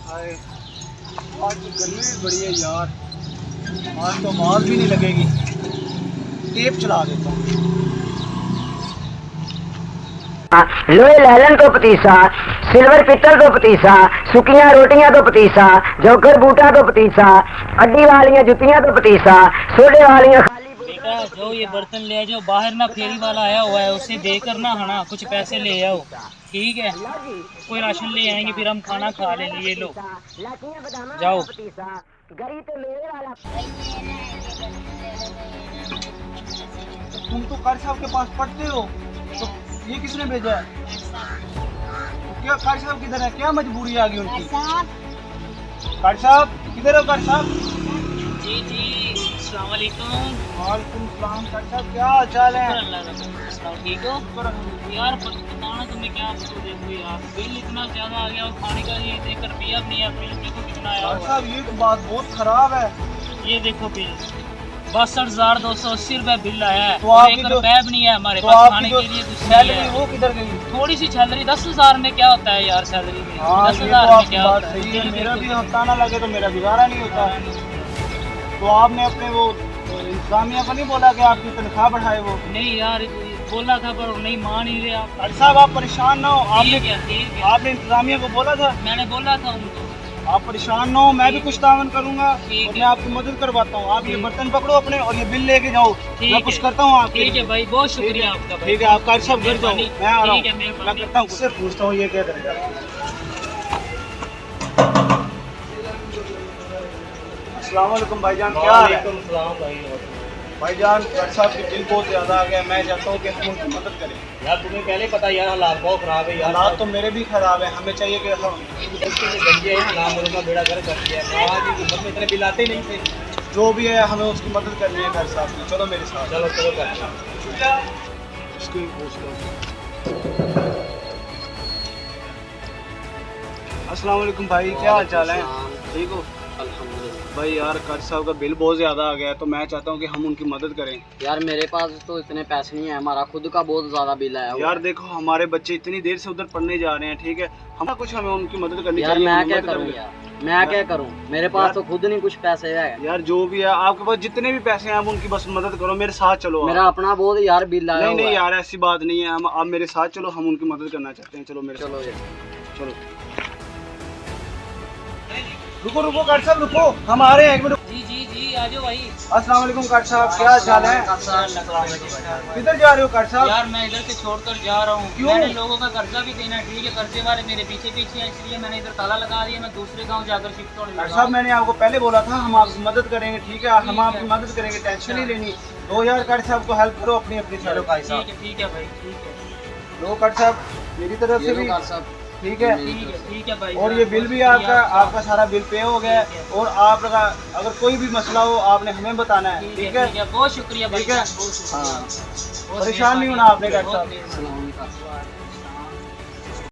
हाय, आज तो गर्मी भी बड़ी है यार। आज तो आवाज़ भी नहीं लगेगी। टेप चला देता हूँ। लोहे लैलन तो पतीसा, सिल्वर पित्तल तो पतीसा, सुखियां रोटियां तो पतीसा, जोकर बूटा तो पतीसा, अड्डी वालियां जुतियां तो पतीसा, सोडे वालियां बेटा जो ये बर्तन ले जाओ, बाहर ना फेरी वाला आया हुआ है, उसे देकर ना हना कुछ पैसे ले आओ, ठीक है? कोई राशन ले आएंगे फिर हम खाना खा लेंगे। ये लो जाओ। तुम तो कारी साहब के पास पढ़ते हो, तो ये किसने भेजा है? तो क्या कारी साहब किधर है? क्या मजबूरी आ गई उनकी? कारी साहब किधर हो? कारी साहब। जी जी, अस्सलाम वालेकुम। वालेकुम सलाम। कारी साहब क्या हाल चाल है? ठीक हो यार? बताना तुम्हें क्या, देखो यार बिल इतना ज्यादा आ गया और खाने का ये देखकर रुपया भी नहीं है। बिल देखो कितना आया कारी हुआ साहब ये तो बात बहुत खराब है। है। ये देखो बिल 62,280 रुपए बिल आया है। तो और आपकी एक जो रुपया भी नहीं है हमारे तो पास आपकी खाने जो के लिए कुछ नहीं सैलरी है। वो किधर गई? थोड़ी सी सैलरी 10,000 में क्या होता है यार? सैलरी में हाँ, ये 10,000 तो में आपकी क्या बात होता है? सही है। मेरा भी हफ्ता ना लगे तो मेरा गुजारा नहीं होता। तो आपने अपने वो इंतजामिया को नहीं बोला कि आपकी तनख्वाह बढ़ाए? वो नहीं यार, बोला था पर नहीं मान ही रहे आप। कारी साहब आप परेशान ना हो। आपने ठीक है। आपने इंतजामिया को बोला था? मैंने बोला था उनको। आप परेशान ना हो, मैं भी कुछ तावन करूंगा ठीक और है। मैं आपकी मदद करवाता हूँ। आप ये बर्तन पकड़ो अपने और ये बिल लेके जाओ। मैं कुछ करता हूँ आपके ठीक लिए। है भाई, बहुत शुक्रिया आपका भाई। ठीक है, आप कारी साहब घर जाओ, मैं आ रहा हूँ। ठीक है, मेहरबानी। मैं करता हूँ, उससे पूछता हूँ ये क्या करेगा। अस्सलाम वालेकुम भाईजान, क्या हाल है? भाईजान कारी साहब के बिल बहुत ज़्यादा आ गया। मैं चाहता हूँ कि हम उनकी मदद करें। यार तुम्हें पहले पता यार हालात बहुत खराब है यार। हालात तो मेरे भी खराब है। हमें चाहिए कि हम बेड़ा गर्क कर दिया है। आज की उम्र में इतने बिल आते ही नहीं थे। जो भी है हमें उसकी मदद करनी है कारी साहब की। चलो मेरे साथ। चलो चलो कर। इसको ही पूछता हूँ। अस्सलाम वालेकुम भाई, क्या हाल चाल है? ठीक हो? भाई यार कारी साहब का बिल बहुत ज़्यादा आ गया है, तो मैं चाहता हूँ कि हम उनकी मदद करें। यार मेरे पास तो इतने पैसे नहीं है, हमारा खुद का बहुत ज्यादा बिल आया हुआ यार देखो हमारे बच्चे इतनी देर से उधर पढ़ने जा रहे हैं, ठीक है? हम कुछ हमें उनकी मदद करनी यार चाहिए। मैं हम क्या मदद करूँ करेंगे। यार, मैं क्या करूँ? मेरे पास यार- तो खुद नहीं कुछ पैसे है। यार जो भी है आपके पास जितने भी पैसे हैं आप उनकी बस मदद करो। मेरे साथ चलो आप। मेरा अपना बहुत यार बिल आया नहीं हुआ नहीं है। यार ऐसी बात नहीं है। हम आप मेरे साथ चलो, हम उनकी मदद करना चाहते हैं। चलो मेरे चलो साथ यार। चलो। रुको रुको कारी साहब रुको, हम आ रहे हैं, एक मिनट। जी जी जी, आ जाओ भाई। अस्सलाम वालेकुम कारी साहब, क्या हाल चाल है? किधर जा रहे हो कारी साहब? यार मैं इधर से छोड़कर जा रहा हूँ। क्यों? मैंने लोगों का कर्जा भी देना है, ठीक है? कर्जे वाले मेरे पीछे पीछे हैं, इसलिए मैंने इधर ताला लगा दिया। मैं दूसरे गांव जाकर शिफ्ट होने कारी लगा साहब हूँ। मैंने आपको पहले बोला था हम आपकी मदद करेंगे, ठीक है? हम आपकी मदद करेंगे, टेंशन नहीं लेनी। 2000 कारी साहब को हेल्प करो अपनी अपनी। चलो कारी साहब। ठीक है भाई, ठीक है। लो कारी साहब मेरी तरफ से भी, ठीक है? ठीक है भाई। और ये बिल भी आपका सारा बिल पे हो गया है। और आपका अगर कोई भी मसला हो आपने हमें बताना है, ठीक है? बहुत शुक्रिया भाई। ठीक है? बहुत शुक्रिया। हाँ, बहुत परेशान नहीं होना आपने कारी बहुत साहब। मेहरबानी।